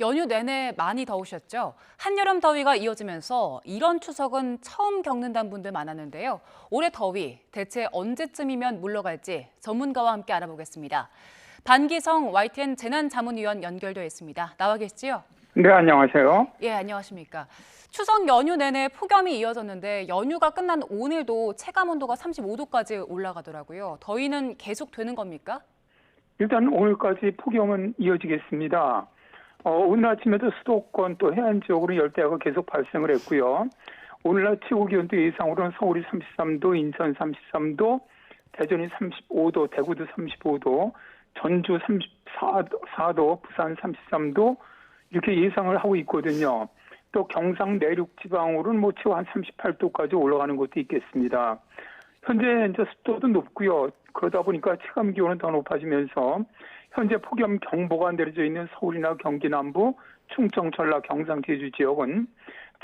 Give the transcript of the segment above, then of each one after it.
연휴 내내 많이 더우셨죠? 한여름 더위가 이어지면서 이런 추석은 처음 겪는다는 분들 많았는데요. 올해 더위 대체 언제쯤이면 물러갈지 전문가와 함께 알아보겠습니다. 반기성 YTN 재난자문위원 연결되어 있습니다. 나와 계시지요? 네, 안녕하세요. 예, 안녕하십니까. 추석 연휴 내내 폭염이 이어졌는데 연휴가 끝난 오늘도 체감온도가 35도까지 올라가더라고요. 더위는 계속되는 겁니까? 일단 오늘까지 폭염은 이어지겠습니다. 오늘 아침에도 수도권 또 해안 지역으로 열대야가 계속 발생을 했고요. 오늘날 최고 기온도 예상으로는 서울이 33도, 인천 33도, 대전이 35도, 대구도 35도, 전주 34도, 부산 33도 이렇게 예상을 하고 있거든요. 또 경상 내륙 지방으로는 최고 한 38도까지 올라가는 곳도 있겠습니다. 현재 이제 습도도 높고요. 그러다 보니까 체감 기온은 더 높아지면서 현재 폭염 경보가 내려져 있는 서울이나 경기 남부, 충청, 전라, 경상, 제주 지역은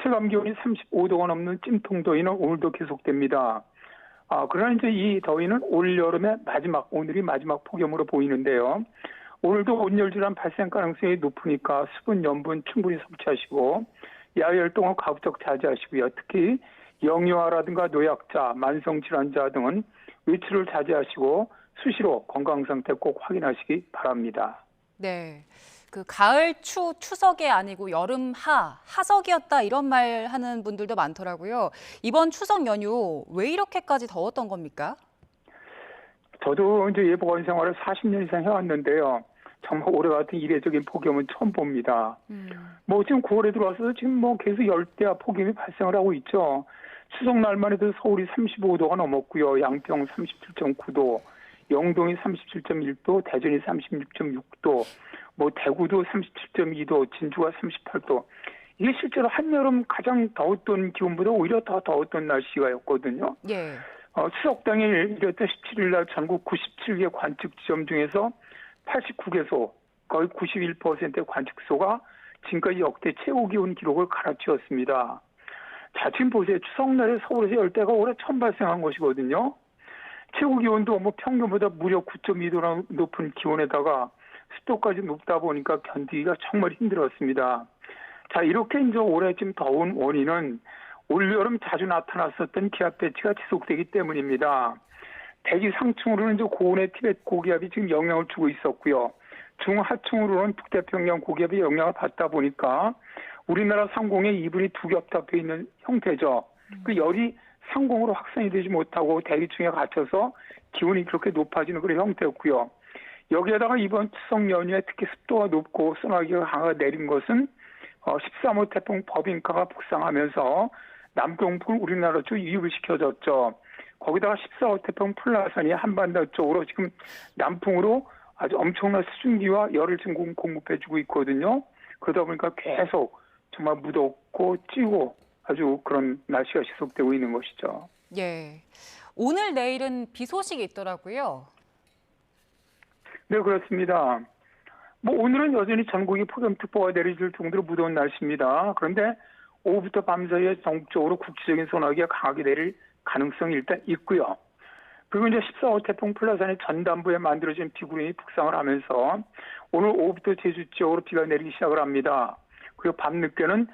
체감 기온이 35도가 넘는 찜통 더위는 오늘도 계속됩니다. 그러나 이제 이 더위는 올 여름의 오늘이 마지막 폭염으로 보이는데요. 오늘도 온열 질환 발생 가능성이 높으니까 수분, 염분 충분히 섭취하시고 야외 활동은 가급적 자제하시고요. 특히 영유아라든가 노약자, 만성질환자 등은 외출을 자제하시고 수시로 건강 상태 꼭 확인하시기 바랍니다. 네. 그 가을 추석이 아니고 여름 하석이었다 이런 말 하는 분들도 많더라고요. 이번 추석 연휴 왜 이렇게까지 더웠던 겁니까? 저도 이제 예보관 생활을 40년 이상 해왔는데요. 정말 올해 같은 이례적인 폭염은 처음 봅니다. 지금 9월에 들어와서 지금 계속 열대야 폭염이 발생을 하고 있죠. 추석 날만 해도 서울이 35도가 넘었고요. 양평 37.9도, 영동이 37.1도, 대전이 36.6도, 대구도 37.2도, 진주가 38도. 이게 실제로 한여름 가장 더웠던 기온보다 오히려 더 더웠던 날씨가였거든요. 예. 추석 당일 1월 17일 날 전국 97개 관측 지점 중에서 89개소, 거의 91%의 관측소가 지금까지 역대 최고 기온 기록을 갈아치웠습니다. 자, 지금 보세요. 추석날에 서울에서 열대가 올해 처음 발생한 것이거든요. 최고 기온도 평균보다 무려 9.2도나 높은 기온에다가 습도까지 높다 보니까 견디기가 정말 힘들었습니다. 자, 이렇게 이제 올해 좀 더운 원인은 올여름 자주 나타났었던 기압 배치가 지속되기 때문입니다. 대기 상층으로는 이제 고온의 티베트 고기압이 지금 영향을 주고 있었고요. 중하층으로는 북태평양 고기압이 영향을 받다 보니까 우리나라 상공에 이불이 두 겹잡혀 있는 형태죠. 그 열이 상공으로 확산이 되지 못하고 대기층에 갇혀서 기온이 그렇게 높아지는 그런 형태였고요. 여기에다가 이번 추석 연휴에 특히 습도가 높고 소나기가 강하게 내린 것은 13호 태풍 버빙카가 북상하면서 남동풍을 우리나라 쪽 유입을 시켜줬죠. 거기다가 14호 태풍 플라산이 한반도 쪽으로 지금 남풍으로 아주 엄청난 수증기와 열을 지금 공급해주고 있거든요. 그러다 보니까 계속 정말 무덥고 찌고 아주 그런 날씨가 지속되고 있는 것이죠. 예. 오늘 내일은 비 소식이 있더라고요. 네, 그렇습니다. 오늘은 여전히 전국이 폭염특보가 내려질 정도로 무더운 날씨입니다. 그런데 오후부터 밤 사이에 전국적으로 국지적인 소나기가 강하게 내릴 가능성이 일단 있고요. 그리고 이제 14호 태풍 플라산의 전단부에 만들어진 비구름이 북상을 하면서 오늘 오후부터 제주 지역으로 비가 내리기 시작을 합니다. 그리고 밤늦게는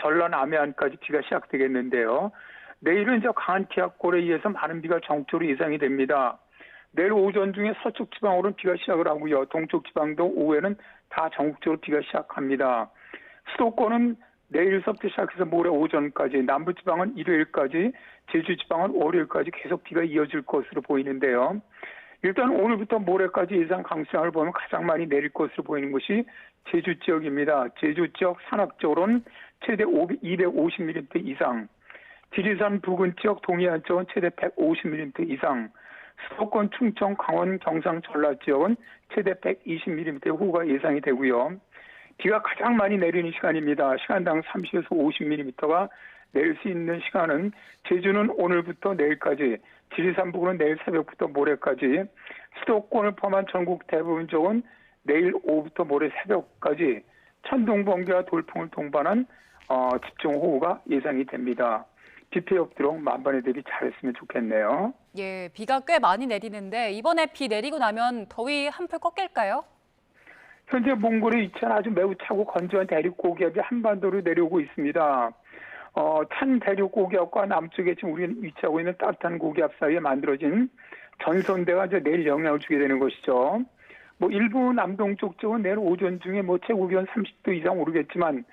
전라 남해안까지 비가 시작되겠는데요. 내일은 이제 강한 기압골에 의해서 많은 비가 전국적으로 예상이 됩니다. 내일 오전 중에 서쪽 지방으로는 비가 시작을 하고요. 동쪽 지방도 오후에는 다 전국적으로 비가 시작합니다. 수도권은 내일서부터 시작해서 모레 오전까지, 남부지방은 일요일까지, 제주지방은 월요일까지 계속 비가 이어질 것으로 보이는데요. 일단 오늘부터 모레까지 예상 강수량을 보면 가장 많이 내릴 것으로 보이는 것이 제주 지역입니다. 제주 지역 산악 쪽으로는 최대 250mm 이상, 지리산 부근 지역 동해안 쪽은 최대 150mm 이상, 수도권 충청, 강원, 경상, 전라 지역은 최대 120mm 후가 예상이 되고요. 비가 가장 많이 내리는 시간입니다. 시간당 30에서 50mm가 내릴 수 있는 시간은 제주는 오늘부터 내일까지, 지리산 부근은 내일 새벽부터 모레까지, 수도권을 포함한 전국 대부분 쪽은 내일 오후부터 모레 새벽까지 천둥, 번개와 돌풍을 동반한 집중호우가 예상이 됩니다. 비 피해 없도록 만반의 대비 잘했으면 좋겠네요. 예, 비가 꽤 많이 내리는데 이번에 비 내리고 나면 더위 한풀 꺾일까요? 현재 몽골에 위치한 아주 매우 차고 건조한 대륙 고기압이 한반도로 내려오고 있습니다. 찬 대륙 고기압과 남쪽에 지금 우리 위치하고 있는 따뜻한 고기압 사이에 만들어진 전선대가 이제 내일 영향을 주게 되는 것이죠. 뭐 일부 남동쪽 지역은 내일 오전 중에 뭐 최고 기온 30도 이상 오르겠지만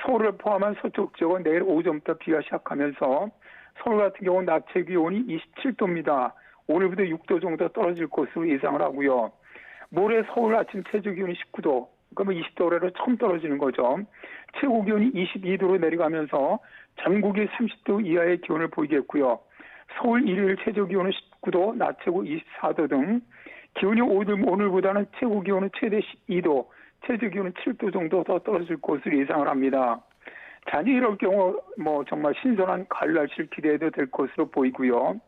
서울을 포함한 서쪽 지역은 내일 오전부터 비가 시작하면서 서울 같은 경우는 낮 최고 기온이 27도입니다. 오늘부터 6도 정도 떨어질 것으로 예상을 하고요. 모레 서울 아침 최저 기온이 19도, 그러면 20도 아래로 처음 떨어지는 거죠. 최고 기온이 22도로 내려가면서 전국이 30도 이하의 기온을 보이겠고요. 서울 일요일 최저 기온은 19도, 낮 최고 24도 등 기온이 오늘보다는 최고 기온은 최대 12도, 최저 기온은 7도 정도 더 떨어질 것으로 예상을 합니다. 잔이 이럴 경우 뭐 정말 신선한 가을 날씨를 기대해도 될 것으로 보이고요.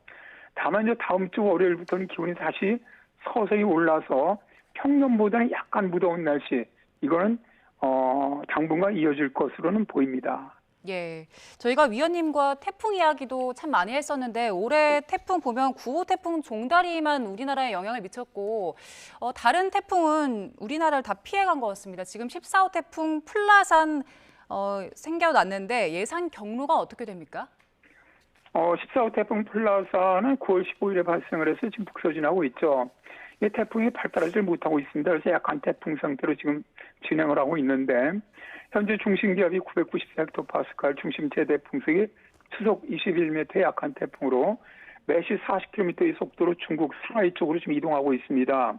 다만 이제 다음 주 월요일부터는 기온이 다시 서서히 올라서 평년보다는 약간 무더운 날씨, 이거는 당분간 이어질 것으로는 보입니다. 예, 저희가 위원님과 태풍 이야기도 참 많이 했었는데 올해 태풍 보면 9호 태풍 종다리만 우리나라에 영향을 미쳤고 다른 태풍은 우리나라를 다 피해간 것 같습니다. 지금 14호 태풍 플라산 생겨났는데 예상 경로가 어떻게 됩니까? 14호 태풍 플라산은 9월 15일에 발생을 해서 지금 북서진하고 있죠. 이 태풍이 발달하지 못하고 있습니다. 그래서 약한 태풍 상태로 지금 진행을 하고 있는데 현재 중심 기압이 990헥토파스칼, 중심 최대 풍속이 초속 21m의 약한 태풍으로 매시 40km의 속도로 중국 상하이 쪽으로 지금 이동하고 있습니다.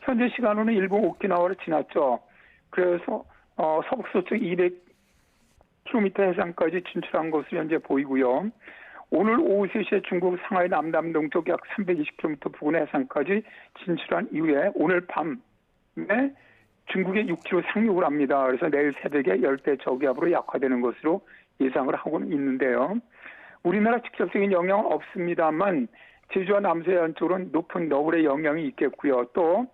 현재 시간으로는 일본 오키나와를 지났죠. 그래서 서북서쪽 200km 해상까지 진출한 것으로 현재 보이고요. 오늘 오후 3시에 중국 상하이 남남동쪽 약 320km 부근 해상까지 진출한 이후에 오늘 밤에 중국에 6km 상륙을 합니다. 그래서 내일 새벽에 열대 저기압으로 약화되는 것으로 예상을 하고 있는데요. 우리나라 직접적인 영향은 없습니다만 제주와 남서해안 쪽으로는 높은 너울의 영향이 있겠고요. 또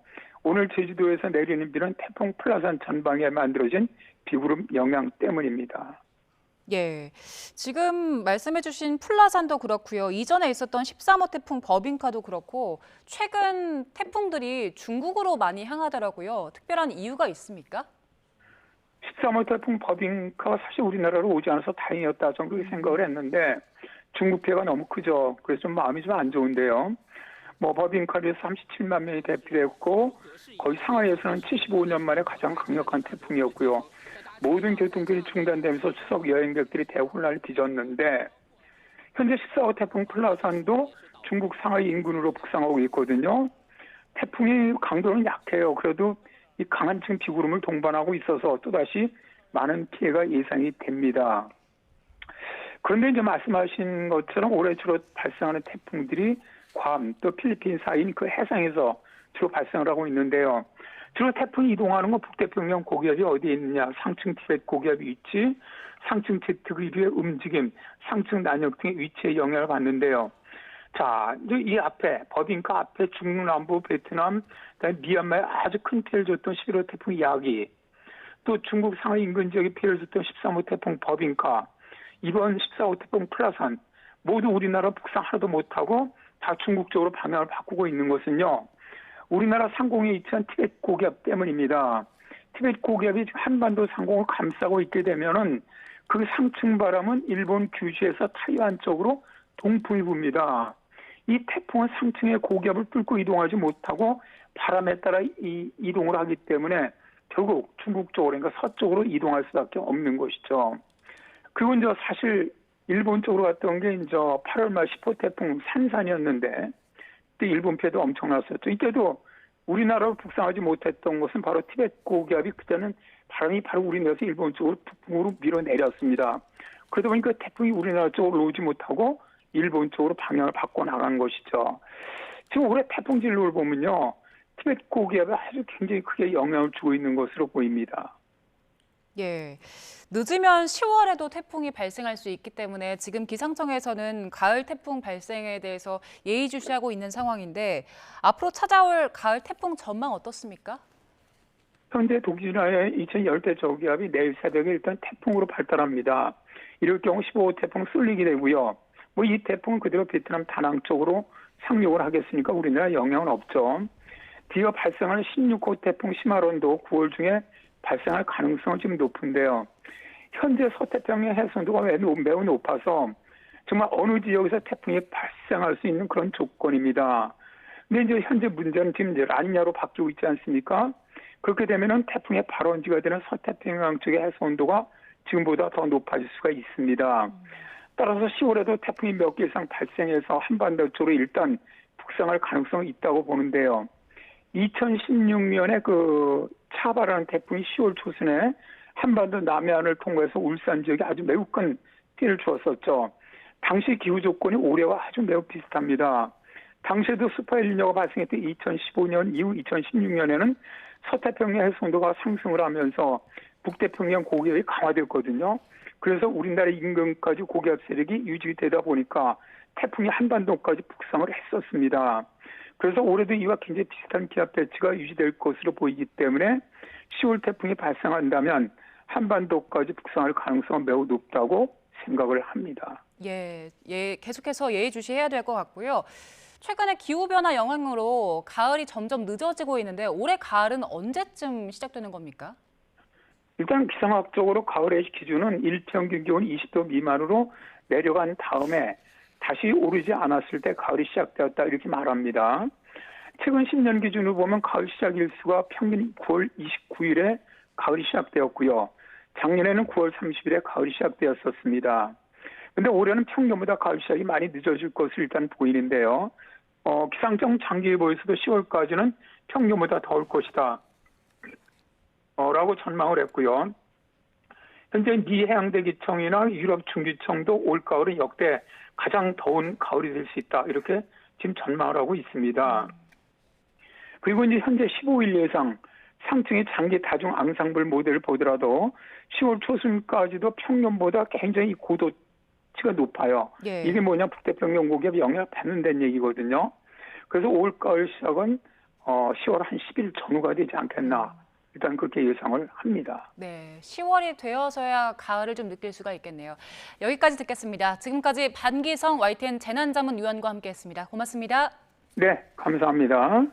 오늘 제주도에서 내리는 비는 태풍 플라산 전방에 만들어진 비구름 영향 때문입니다. 예, 지금 말씀해주신 플라산도 그렇고요. 이전에 있었던 13호 태풍 버빙카도 그렇고 최근 태풍들이 중국으로 많이 향하더라고요. 특별한 이유가 있습니까? 13호 태풍 버빙카가 사실 우리나라로 오지 않아서 다행이었다 정도 생각을 했는데 중국 피해가 너무 크죠. 그래서 좀 마음이 좀 안 좋은데요. 뭐 버빙카에서 37만 명이 대피했고 거의 상하이에서는 75년 만에 가장 강력한 태풍이었고요. 모든 교통편이 중단되면서 추석 여행객들이 대혼란을 빚었는데 현재 14호 태풍 플라산도 중국 상하이 인근으로 북상하고 있거든요. 태풍의 강도는 약해요. 그래도 이 강한 지금 비구름을 동반하고 있어서 또다시 많은 피해가 예상이 됩니다. 그런데 이제 말씀하신 것처럼 올해 주로 발생하는 태풍들이 괌 또 필리핀 사이인 그 해상에서 주로 발생을 하고 있는데요. 주로 태풍이 이동하는 건 북태평양 고기압이 어디에 있느냐, 상층 티벳 고기압이 있지, 상층 제트기류의 움직임, 상층 난역 등의 위치에 영향을 받는데요. 자, 이제 이 앞에 버빙카 앞에 중남부 베트남, 그다음에 미얀마에 아주 큰 피해를 줬던 11호 태풍 야기, 또 중국 상하이 인근 지역에 피해를 줬던 13호 태풍 버빙카, 이번 14호 태풍 플라산 모두 우리나라 북상 하나도 못하고 다 중국 쪽으로 방향을 바꾸고 있는 것은요. 우리나라 상공에 위치한 티벳 고기압 때문입니다. 티벳 고기압이 한반도 상공을 감싸고 있게 되면은 그 상층 바람은 일본 규슈에서 타이완 쪽으로 동풍이 붑니다. 이 태풍은 상층의 고기압을 뚫고 이동하지 못하고 바람에 따라 이동을 하기 때문에 결국 중국 쪽으로 그러니까 서쪽으로 이동할 수밖에 없는 것이죠. 그리고 이제 사실 일본 쪽으로 갔던 게 이제 8월 말 10호 태풍 산산이었는데 그때 일본 피해도 엄청났었죠. 이때도 우리나라로 북상하지 못했던 것은 바로 티벳 고기압이 그때는 바람이 바로 우리나라에서 일본 쪽으로 북풍으로 밀어내렸습니다. 그러다 보니까 태풍이 우리나라 쪽으로 오지 못하고 일본 쪽으로 방향을 바꿔 나간 것이죠. 지금 올해 태풍 진로를 보면요. 티벳 고기압이 아주 굉장히 크게 영향을 주고 있는 것으로 보입니다. 예, 늦으면 10월에도 태풍이 발생할 수 있기 때문에 지금 기상청에서는 가을 태풍 발생에 대해서 예의주시하고 있는 상황인데 앞으로 찾아올 가을 태풍 전망 어떻습니까? 현재 독일의 2000 열대 저기압이 내일 새벽에 일단 태풍으로 발달합니다. 이럴 경우 15호 태풍 쏠리게 되고요. 뭐 이 태풍은 그대로 베트남 다낭 쪽으로 상륙을 하겠으니까 우리나라 영향은 없죠. 뒤어 발생하는 16호 태풍 시마론도 9월 중에 발생할 가능성은 좀 높은데요. 현재 서태평양 해상도가 매우 높아서 정말 어느 지역에서 태풍이 발생할 수 있는 그런 조건입니다. 근데 이제 현재 문제는 지금 이제 라니냐로 바뀌고 있지 않습니까? 그렇게 되면은 태풍의 발원지가 되는 서태평양 쪽의 해수 온도가 지금보다 더 높아질 수가 있습니다. 따라서 10월에도 태풍이 몇 개 이상 발생해서 한반도 쪽으로 일단 북상할 가능성이 있다고 보는데요. 2016년에 그 차바라는 태풍이 10월 초순에 한반도 남해안을 통과해서 울산 지역에 아주 매우 큰 피해를 주었었죠. 당시 기후 조건이 올해와 아주 매우 비슷합니다. 당시에도 슈퍼엘니뇨가 발생했던 2015년 이후 2016년에는 서태평양 해수 온도가 상승을 하면서 북태평양 고기압이 강화됐거든요. 그래서 우리나라 인근까지 고기압 세력이 유지되다 보니까 태풍이 한반도까지 북상을 했었습니다. 그래서 올해도 이와 굉장히 비슷한 기압 배치가 유지될 것으로 보이기 때문에 10월 태풍이 발생한다면 한반도까지 북상할 가능성은 매우 높다고 생각을 합니다. 계속해서 예의주시해야 될 것 같고요. 최근에 기후변화 영향으로 가을이 점점 늦어지고 있는데 올해 가을은 언제쯤 시작되는 겁니까? 일단 기상학적으로 가을의 기준은 일평균 기온 20도 미만으로 내려간 다음에 다시 오르지 않았을 때 가을이 시작되었다 이렇게 말합니다. 최근 10년 기준으로 보면 가을 시작 일수가 평균 9월 29일에 가을이 시작되었고요. 작년에는 9월 30일에 가을이 시작되었었습니다. 그런데 올해는 평년보다 가을 시작이 많이 늦어질 것으로 일단 보이는데요. 기상청 장기예보에서도 10월까지는 평년보다 더울 것이다 라고 전망을 했고요. 현재 미 해양대기청이나 유럽 중기청도 올가을은 역대 가장 더운 가을이 될 수 있다 이렇게 지금 전망을 하고 있습니다. 그리고 이제 현재 15일 예상 상층의 장기 다중 앙상블 모델을 보더라도 10월 초순까지도 평년보다 굉장히 고도치가 높아요. 이게 뭐냐, 북태평양 고기압이 영향을 받는다는 얘기거든요. 그래서 올가을 시작은 10월 한 10일 전후가 되지 않겠나. 일단 그렇게 예상을 합니다. 네, 10월이 되어서야 가을을 좀 느낄 수가 있겠네요. 여기까지 듣겠습니다. 지금까지 반기성 YTN 재난자문위원과 함께했습니다. 고맙습니다. 네, 감사합니다.